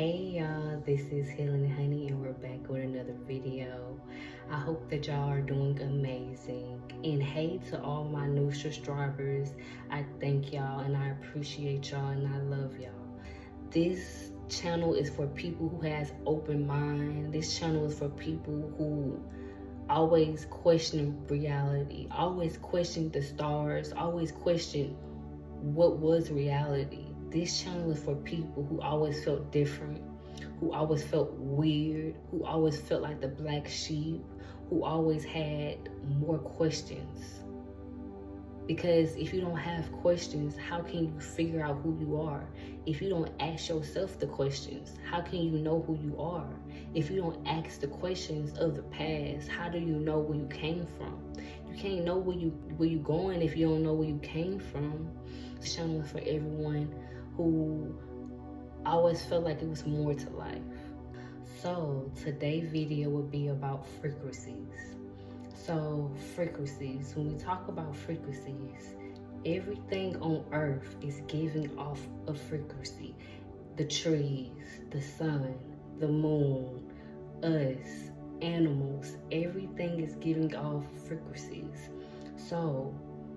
Hey y'all, this is Helen and Honey, and we're back with another video. I hope that y'all are doing amazing. And hey to all my new subscribers, I thank y'all and I appreciate y'all and I love y'all. This channel is for people who has open mind. This channel is for people who always question reality, always question the stars, always question what was reality. This channel is for people who always felt different, who always felt weird, who always felt like the black sheep, who always had more questions. Because if you don't have questions, how can you figure out who you are? If you don't ask yourself the questions, how can you know who you are? If you don't ask the questions of the past, how do you know where you came from? You can't know where you're going if you don't know where you came from. This channel is for everyone who always felt like it was more to life. So today's video will be about frequencies. So frequencies, when we talk about frequencies, everything on earth is giving off a frequency. The trees, the sun, the moon, us, animals, everything is giving off frequencies. So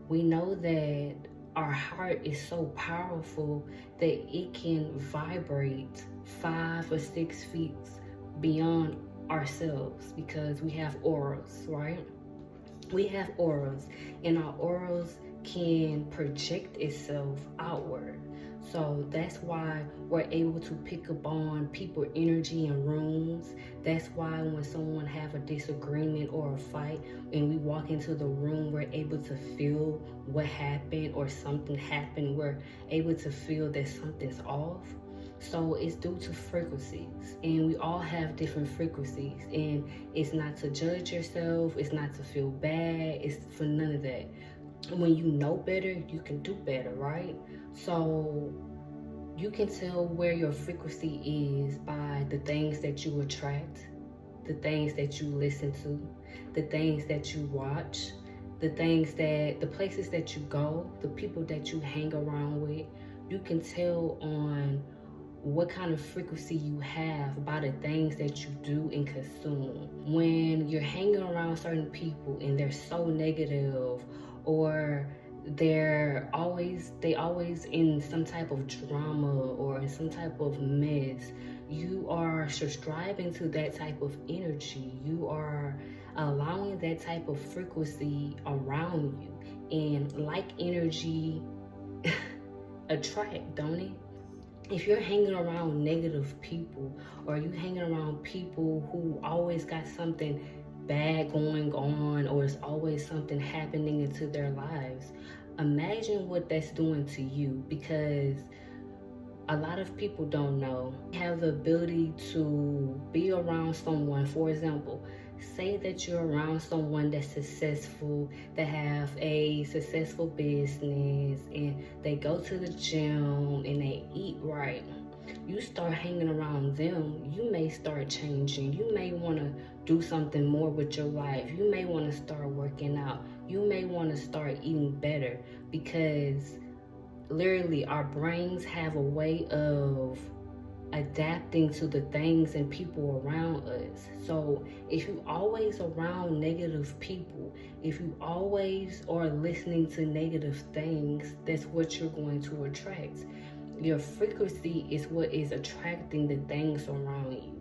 we know that our heart is so powerful that it can vibrate 5 or 6 feet beyond ourselves, because we have auras, right? We have auras, and our auras can project itself outward. So that's why we're able to pick up on people's energy in rooms. That's why when someone have a disagreement or a fight and we walk into the room, we're able to feel what happened or something happened. We're able to feel that something's off. So it's due to frequencies, and we all have different frequencies, and it's not to judge yourself, it's not to feel bad, it's for none of that. When you know better, you can do better, right? So you can tell where your frequency is by the things that you attract, the things that you listen to, the things that you watch, the places that you go, the people that you hang around with. You can tell on what kind of frequency you have by the things that you do and consume. When you're hanging around certain people and they're so negative, or they always in some type of drama or in some type of mess, you are subscribing to that type of energy. You are allowing that type of frequency around you, and like energy attract, don't it? If you're hanging around negative people, or you hanging around people who always got something bad going on, or it's always something happening into their lives, imagine what that's doing to you. Because a lot of people don't know, have the ability to be around someone. For example, say that you're around someone that's successful, that have a successful business, and they go to the gym and they eat right. You start hanging around them, you may start changing. You may want to do something more with your life. You may want to start working out. You may want to start eating better, because literally our brains have a way of adapting to the things and people around us. So if you always around negative people, if you always are listening to negative things, that's what you're going to attract. Your frequency is what is attracting the things around you.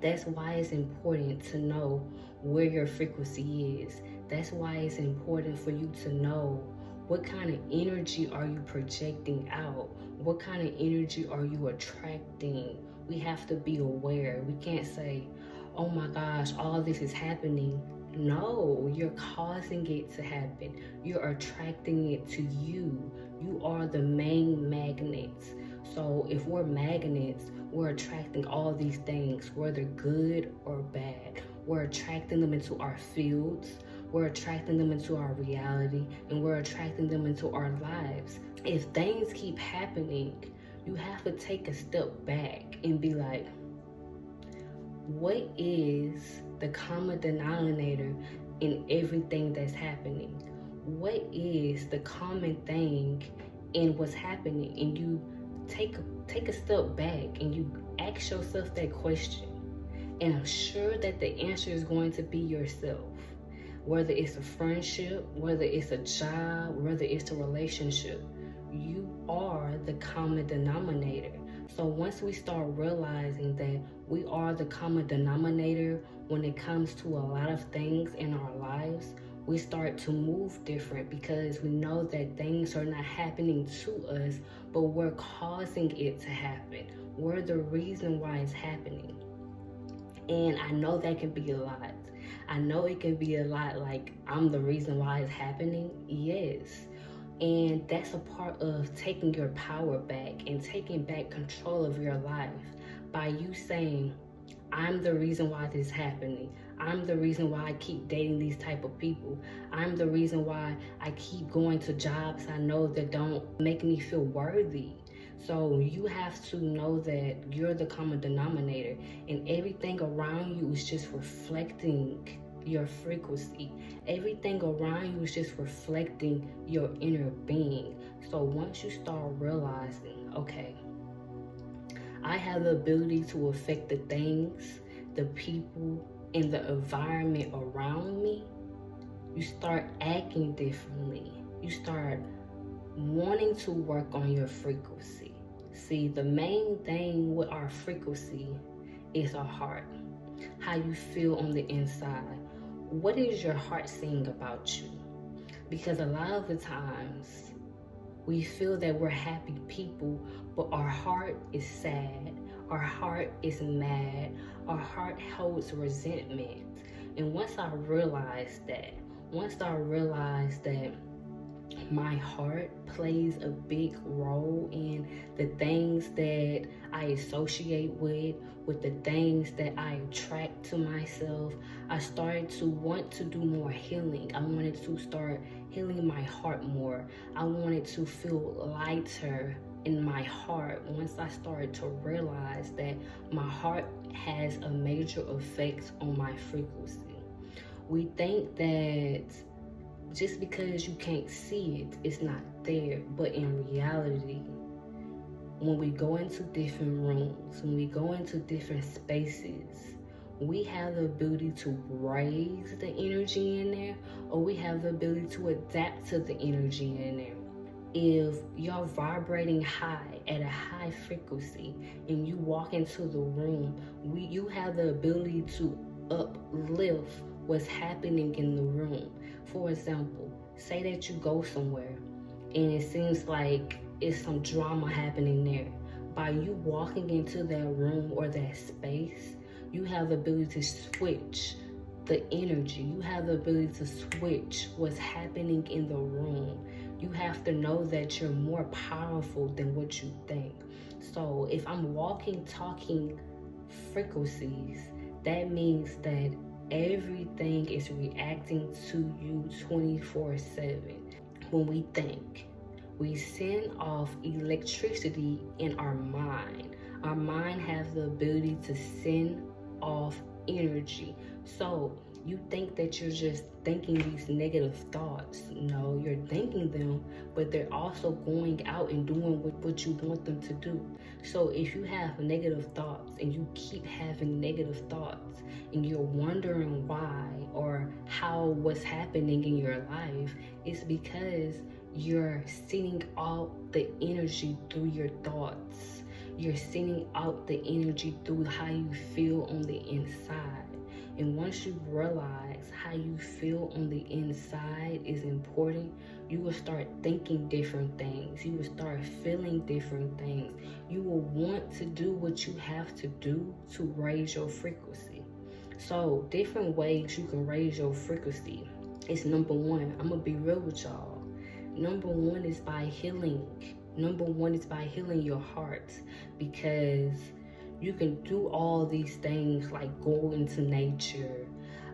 That's why it's important to know where your frequency is. That's why it's important for you to know what kind of energy are you projecting out? What kind of energy are you attracting? We have to be aware. We can't say, oh my gosh, all this is happening. No, you're causing it to happen. You're attracting it to you. You are the main magnets. So if we're magnets, we're attracting all these things, whether good or bad. We're attracting them into our fields. We're attracting them into our reality, and we're attracting them into our lives. If things keep happening, you have to take a step back and be like, what is the common denominator in everything that's happening? What is the common thing in what's happening? And you take take a step back and you ask yourself that question. And I'm sure that the answer is going to be yourself. Whether it's a friendship, whether it's a job, whether it's a relationship, you are the common denominator. So once we start realizing that we are the common denominator when it comes to a lot of things in our lives, we start to move different because we know that things are not happening to us, but we're causing it to happen. We're the reason why it's happening. And I know that can be a lot. I know it can be a lot, like I'm the reason why it's happening. Yes. And that's a part of taking your power back and taking back control of your life by you saying, I'm the reason why this is happening. I'm the reason why I keep dating these type of people. I'm the reason why I keep going to jobs I know that don't make me feel worthy. So you have to know that you're the common denominator, and everything around you is just reflecting your frequency. Everything around you is just reflecting your inner being. So once you start realizing, okay, I have the ability to affect the things, the people, and the environment around me, you start acting differently. You start wanting to work on your frequency. See, the main thing with our frequency is our heart. How you feel on the inside. What is your heart saying about you? Because a lot of the times we feel that we're happy people, but our heart is sad. Our heart is mad. Our heart holds resentment. And once I realized that my heart plays a big role in the things that I associate with the things that I attract to myself, I started to want to do more healing. I wanted to start healing my heart more. I wanted to feel lighter in my heart once I started to realize that my heart has a major effect on my frequency. We think that just because you can't see it, it's not there. But in reality, when we go into different rooms, when we go into different spaces, we have the ability to raise the energy in there, or we have the ability to adapt to the energy in there. If you're vibrating high at a high frequency and you walk into the room, you have the ability to uplift what's happening in the room. For example, say that you go somewhere and it seems like it's some drama happening there. By you walking into that room or that space, you have the ability to switch the energy. You have the ability to switch what's happening in the room. You have to know that you're more powerful than what you think. So if I'm walking, talking frequencies, that means that everything is reacting to you 24/7. When we think, we send off electricity in our mind. Our mind has the ability to send off energy. So you think that you're just thinking these negative thoughts. No, you're thinking them, but they're also going out and doing what you want them to do. So if you have negative thoughts and you keep having negative thoughts and you're wondering why or how what's happening in your life, it's because you're sending out the energy through your thoughts. You're sending out the energy through how you feel on the inside. And once you realize how you feel on the inside is important, you will start thinking different things. You will start feeling different things. You will want to do what you have to do to raise your frequency. So different ways you can raise your frequency is number one. I'm going to be real with y'all. Number one is by healing. Number one is by healing your heart, because you can do all these things like go into nature,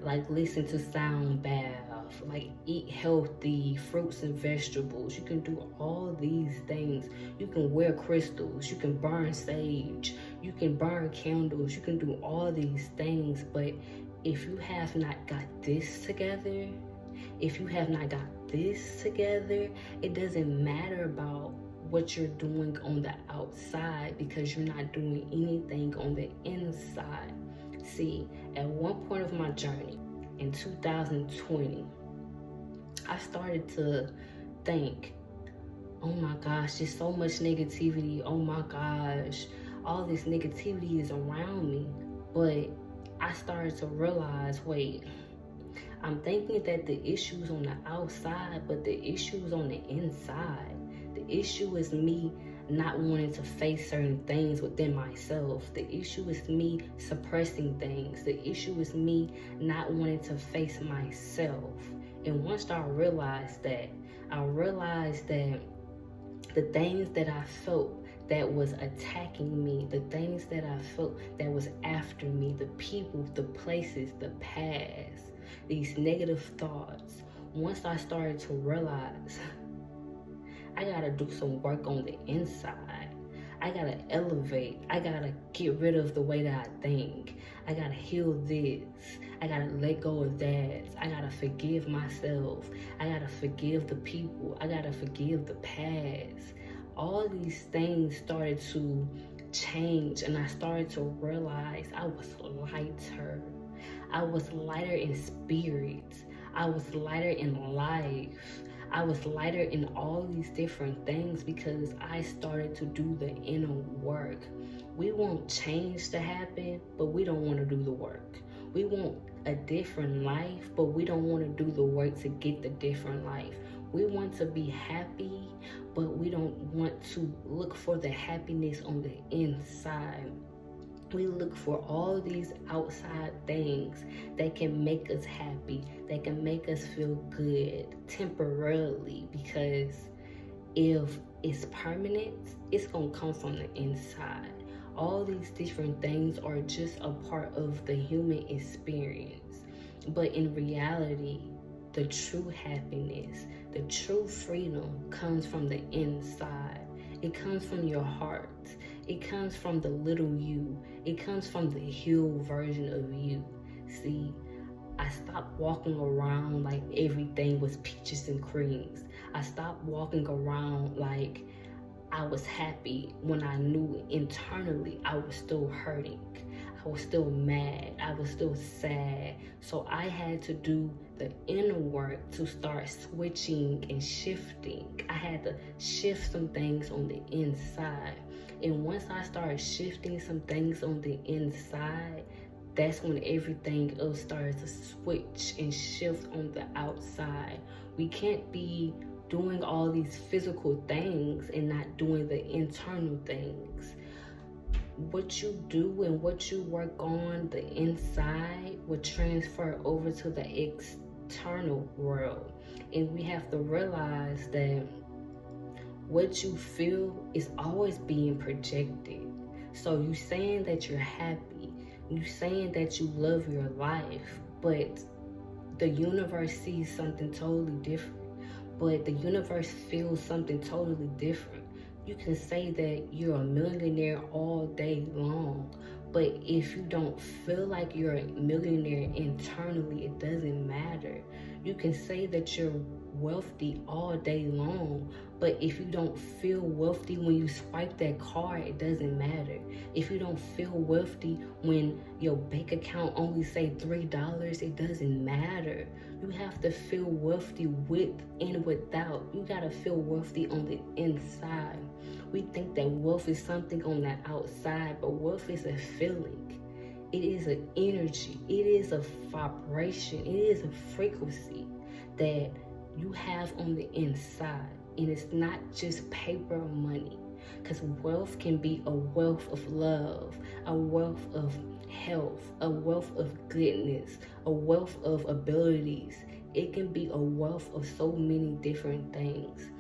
like listen to sound bath, like eat healthy fruits and vegetables. You can do all these things. You can wear crystals, you can burn sage, you can burn candles, you can do all these things. But if you have not got this together, if you have not got this together, it doesn't matter about what you're doing on the outside because you're not doing anything on the inside. See, at one point of my journey in 2020, I started to think, oh my gosh, there's so much negativity. Oh my gosh, all this negativity is around me. But I started to realize, wait, I'm thinking that the issue's on the outside, but the issue's on the inside. The issue is me not wanting to face certain things within myself. The issue is me suppressing things. The issue is me not wanting to face myself. And once I realized that the things that I felt that was attacking me, the things that I felt that was after me, the people, the places, the past, these negative thoughts, once I started to realize I gotta do some work on the inside. I gotta elevate. I gotta get rid of the way that I think. I gotta heal this. I gotta let go of that. I gotta forgive myself. I gotta forgive the people. I gotta forgive the past. All these things started to change, and I started to realize I was lighter. I was lighter in spirit. I was lighter in life. I was lighter in all these different things because I started to do the inner work. We want change to happen, but we don't want to do the work. We want a different life, but we don't want to do the work to get the different life. We want to be happy, but we don't want to look for the happiness on the inside. We look for all these outside things that can make us happy, that can make us feel good temporarily, because if it's permanent, it's going to come from the inside. All these different things are just a part of the human experience. But in reality, the true happiness, the true freedom comes from the inside. It comes from your heart. It comes from the little you. It comes from the healed version of you. See, I stopped walking around like everything was peaches and creams. I stopped walking around like I was happy when I knew internally I was still hurting. I was still mad. I was still sad. So I had to do the inner work to start switching and shifting. I had to shift some things on the inside. And once I started shifting some things on the inside, that's when everything else started to switch and shift on the outside. We can't be doing all these physical things and not doing the internal things. What you do and what you work on the inside will transfer over to the external world. And we have to realize that what you feel is always being projected. So you saying that you're happy, you saying that you love your life, but the universe sees something totally different. But the universe feels something totally different. You can say that you're a millionaire all day long, but if you don't feel like you're a millionaire internally, it doesn't matter. You can say that you're wealthy all day long, but if you don't feel wealthy when you swipe that card, it doesn't matter. If you don't feel wealthy when your bank account only say $3, it doesn't matter. You have to feel wealthy with and without. You gotta feel wealthy on the inside. We think that wealth is something on the outside, but wealth is a feeling. It is an energy. It is a vibration. It is a frequency that you have on the inside. And it's not just paper or money. Because wealth can be a wealth of love, a wealth of health, a wealth of goodness, a wealth of abilities. It can be a wealth of so many different things.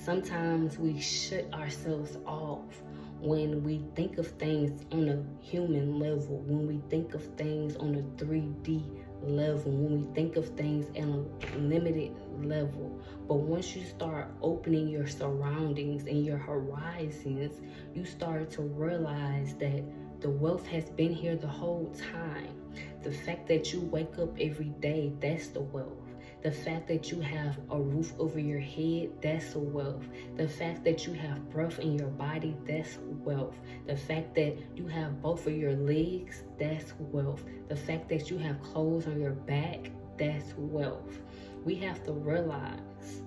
Sometimes we shut ourselves off when we think of things on a human level, when we think of things on a 3D level, when we think of things on a limited level. But once you start opening your surroundings and your horizons, you start to realize that the wealth has been here the whole time. The fact that you wake up every day, that's the wealth. The fact that you have a roof over your head, that's wealth. The fact that you have breath in your body, that's wealth. The fact that you have both of your legs, that's wealth. The fact that you have clothes on your back, that's wealth. We have to realize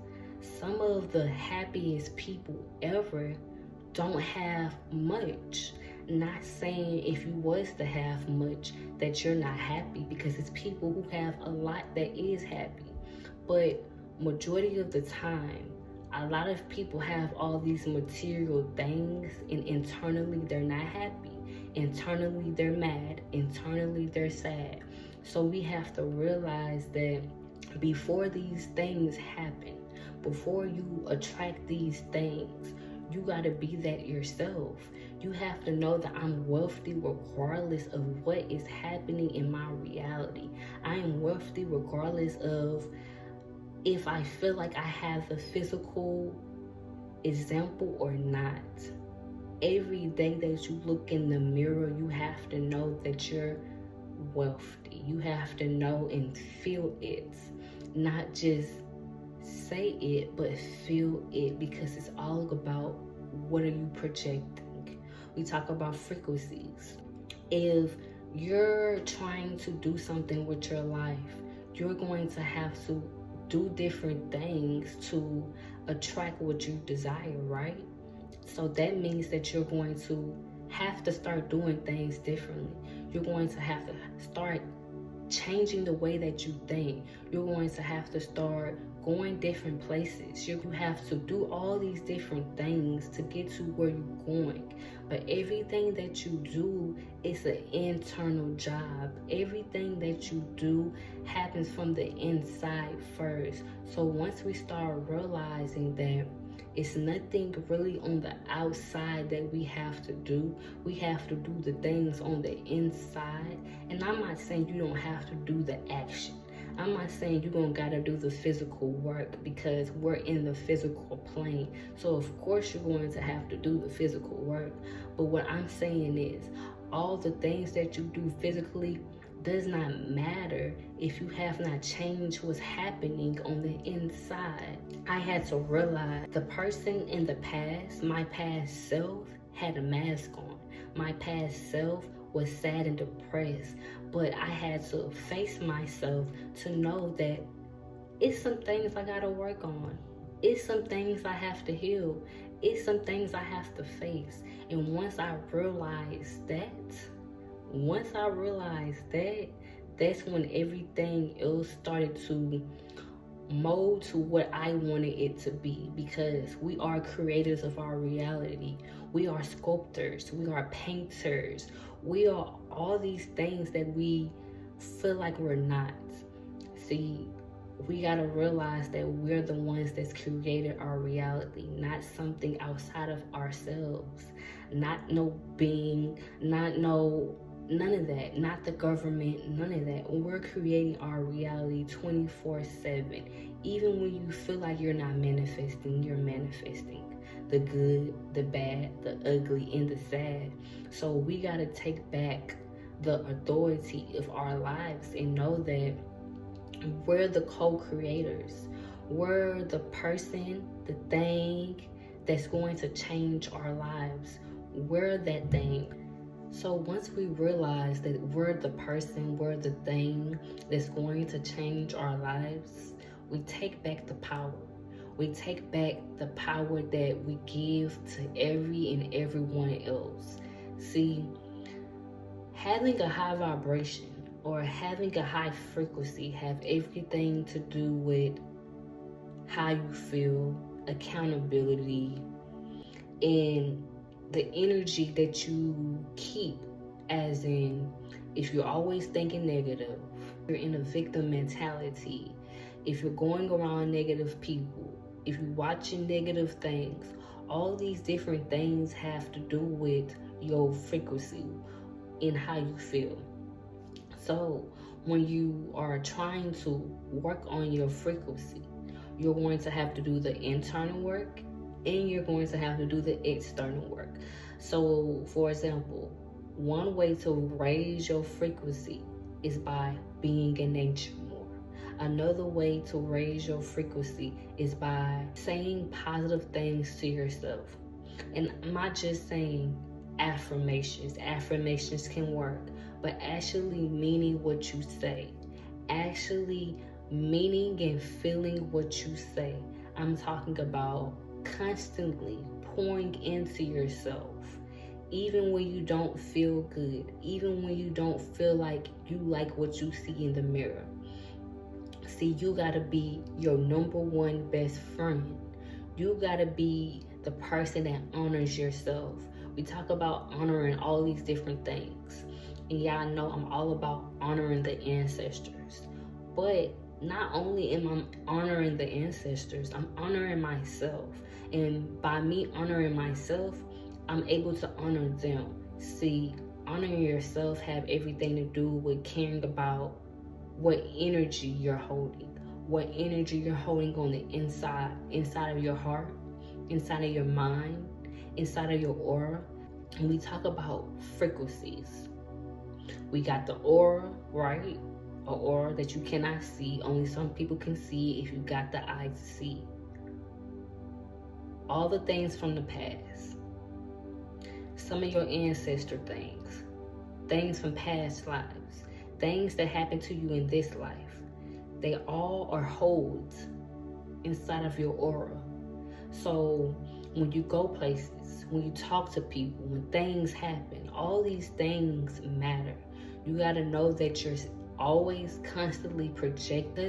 some of the happiest people ever don't have much. Not saying if you was to have much that you're not happy, because it's people who have a lot that is happy. But majority of the time, a lot of people have all these material things and internally they're not happy. Internally they're mad. Internally they're sad. So we have to realize that before these things happen, before you attract these things, you got to be that yourself. You have to know that I'm wealthy regardless of what is happening in my reality. I am wealthy regardless of if I feel like I have the physical example or not. Every day that you look in the mirror, you have to know that you're wealthy. You have to know and feel it, not just say it, but feel it, because it's all about what are you projecting. We talk about frequencies. If you're trying to do something with your life, you're going to have to do different things to attract what you desire, right? So that means that you're going to have to start doing things differently. You're going to have to start changing the way that you think. You're going to have to start going different places. You have to do all these different things to get to where you're going. But everything that you do is an internal job. Everything that you do happens from the inside first. So once we start realizing that it's nothing really on the outside that we have to do. We have to do the things on the inside. And I'm not saying you don't have to do the action. I'm not saying you're going to gotta do the physical work, because we're in the physical plane. So of course you're going to have to do the physical work. But what I'm saying is all the things that you do physically does not matter if you have not changed what's happening on the inside. I had to realize the person in the past, my past self, had a mask on. My past self was sad and depressed, but I had to face myself to know that it's some things I gotta work on. It's some things I have to heal. It's some things I have to face. And once I realized that, that's when everything else started to mold to what I wanted it to be, because we are creators of our reality. We are sculptors. We are painters. We are all these things that we feel like we're not. See, we got to realize that we're the ones that's created our reality, not something outside of ourselves, not no being, not no none of that, not the government, none of that. We're creating our reality 24/7. Even when you feel like you're not manifesting, you're manifesting the good, the bad, the ugly, and the sad. So we got to take back the authority of our lives and know that we're the co-creators. We're the person, the thing that's going to change our lives. We're that thing. So once we realize that we're the person, we're the thing that's going to change our lives, we take back the power. We take back the power that we give to every and everyone else. See, having a high vibration or having a high frequency have everything to do with how you feel, accountability, and the energy that you keep. As in, if you're always thinking negative, you're in a victim mentality, if you're going around negative people, if you're watching negative things, all these different things have to do with your frequency and how you feel. So when you are trying to work on your frequency, you're going to have to do the internal work and you're going to have to do the external work. So for example, one way to raise your frequency is by being in nature more. Another way to raise your frequency is by saying positive things to yourself. And I'm not just saying affirmations. Affirmations can work, but actually meaning what you say. Actually meaning and feeling what you say. I'm talking about constantly pouring into yourself. Even when you don't feel good, even when you don't feel like you like what you see in the mirror. See, you gotta be your number one best friend. You gotta be the person that honors yourself. We talk about honoring all these different things. And y'all know I'm all about honoring the ancestors. But not only am I honoring the ancestors, I'm honoring myself. And by me honoring myself, I'm able to honor them. See, honoring yourself have everything to do with caring about what energy you're holding, what energy you're holding on the inside of your heart, inside of your mind, inside of your aura. And we talk about frequencies. We got the aura, right? An aura that you cannot see. Only some people can see if you got the eyes to see. All the things from the past. Some of your ancestor things from past lives. Things that happen to you in this life, they all are holds inside of your aura. So when you go places, when you talk to people, when things happen, all these things matter. You got to know that you're always constantly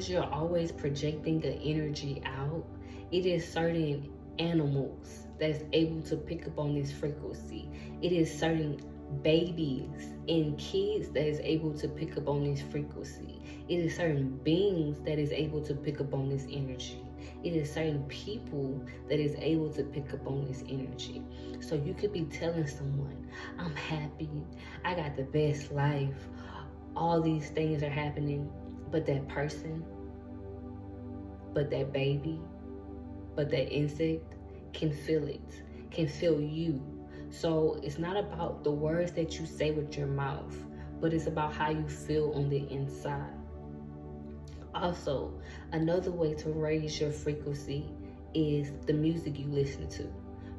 you're always projecting the energy out. It is certain animals that's able to pick up on this frequency. It is certain babies and kids that is able to pick up on this frequency. It is certain beings that is able to pick up on this energy. It is certain people that is able to pick up on this energy. So you could be telling someone, I'm happy, I got the best life, all these things are happening, but that person, but that baby, but that insect can feel it, can feel you. So it's not about the words that you say with your mouth, but it's about how you feel on the inside. Also, another way to raise your frequency is the music you listen to.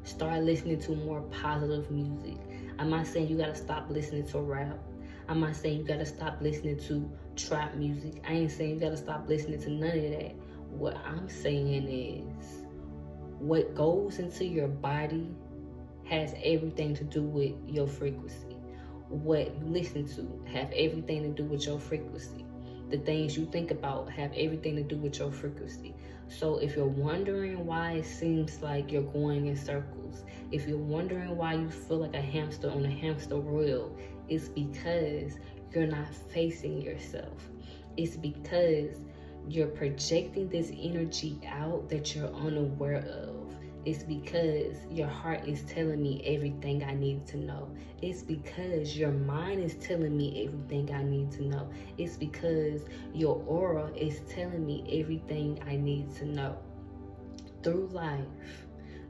Start listening to more positive music. I'm not saying you gotta stop listening to rap. I'm not saying you gotta stop listening to trap music. I ain't saying you gotta stop listening to none of that. What I'm saying is, what goes into your body has everything to do with your frequency. What you listen to have everything to do with your frequency. The things you think about have everything to do with your frequency. So if you're wondering why it seems like you're going in circles, if you're wondering why you feel like a hamster on a hamster wheel, it's because you're not facing yourself. It's because you're projecting this energy out that you're unaware of. It's because your heart is telling me everything I need to know. It's because your mind is telling me everything I need to know. It's because your aura is telling me everything I need to know. Through life,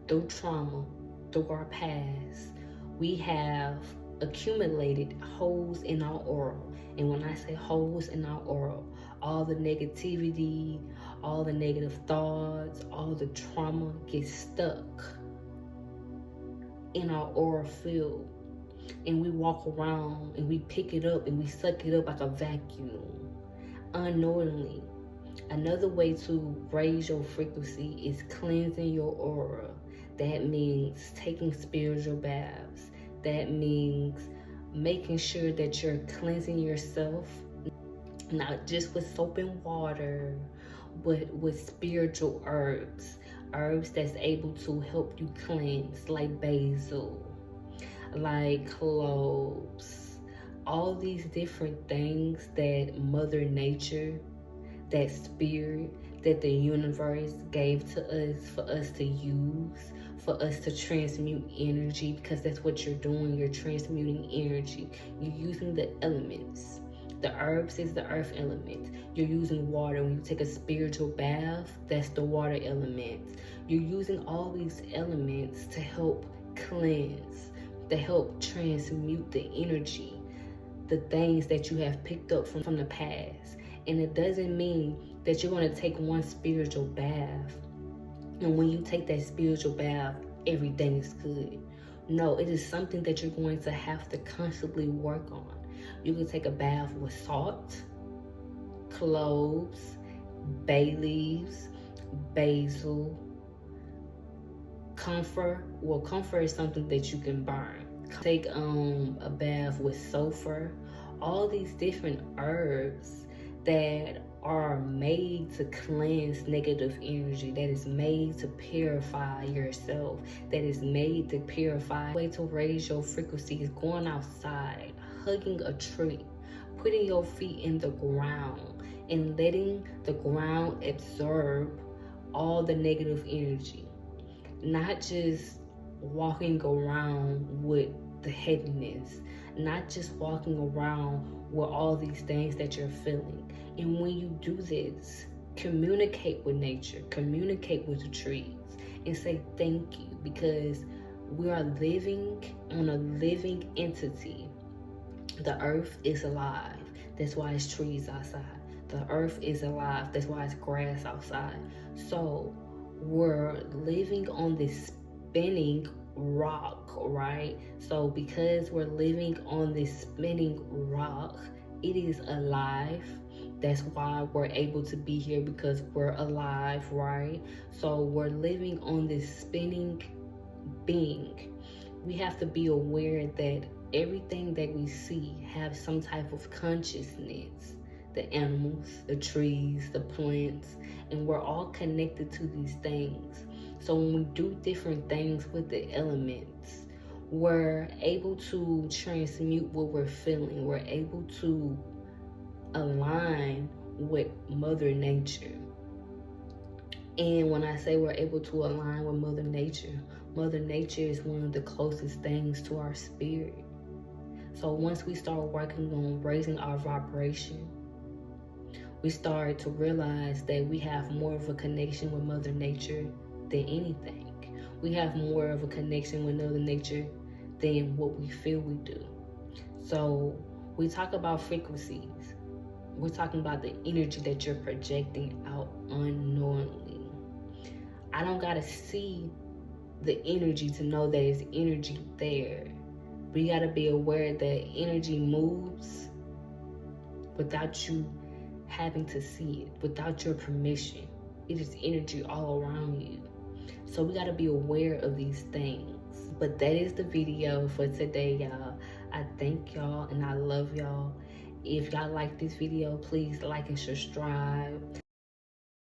through trauma, through our past, we have accumulated holes in our aura. And when I say holes in our aura, all the negativity, all the negative thoughts, all the trauma gets stuck in our aura field. And we walk around and we pick it up and we suck it up like a vacuum, unknowingly. Another way to raise your frequency is cleansing your aura. That means taking spiritual baths. That means making sure that you're cleansing yourself, not just with soap and water, but with spiritual herbs that's able to help you cleanse, like basil, like cloves, all these different things that Mother Nature, that spirit, that the universe gave to us for us to use, for us to transmute energy, because that's what you're doing. You're transmuting energy. You're using the elements. The herbs is the earth element. You're using water. When you take a spiritual bath, that's the water element. You're using all these elements to help cleanse, to help transmute the energy, the things that you have picked up from the past. And it doesn't mean that you're going to take one spiritual bath, and when you take that spiritual bath, everything is good. No, it is something that you're going to have to constantly work on. You can take a bath with salt, cloves, bay leaves, basil, comfort. Well, comfort is something that you can burn. Take a bath with sulfur. All these different herbs that are made to cleanse negative energy, that is made to purify yourself, that is made to purify. The way to raise your frequency is going outside, hugging a tree, putting your feet in the ground, and letting the ground absorb all the negative energy. Not just walking around with the heaviness, not just walking around with all these things that you're feeling. And when you do this, communicate with nature, communicate with the trees, and say thank you, because we are living on a living entity. The earth is alive. That's why it's trees outside. The earth is alive. That's why it's grass outside. So we're living on this spinning rock, right? So because we're living on this spinning rock, it is alive. That's why we're able to be here, because we're alive, right? So we're living on this spinning being. We have to be aware that everything that we see have some type of consciousness. The animals, the trees, the plants, and we're all connected to these things. So when we do different things with the elements, we're able to transmute what we're feeling. We're able to align with Mother Nature. And when I say we're able to align with Mother Nature is one of the closest things to our spirit. So once we start working on raising our vibration, we start to realize that we have more of a connection with Mother Nature than anything. We have more of a connection with Mother Nature than what we feel we do. So we talk about frequencies. We're talking about the energy that you're projecting out unknowingly. I don't gotta see the energy to know that there's energy there. We gotta be aware that energy moves without you having to see it, without your permission. It is energy all around you. So we gotta be aware of these things. But that is the video for today, y'all. I thank y'all and I love y'all. If y'all like this video, please like and subscribe.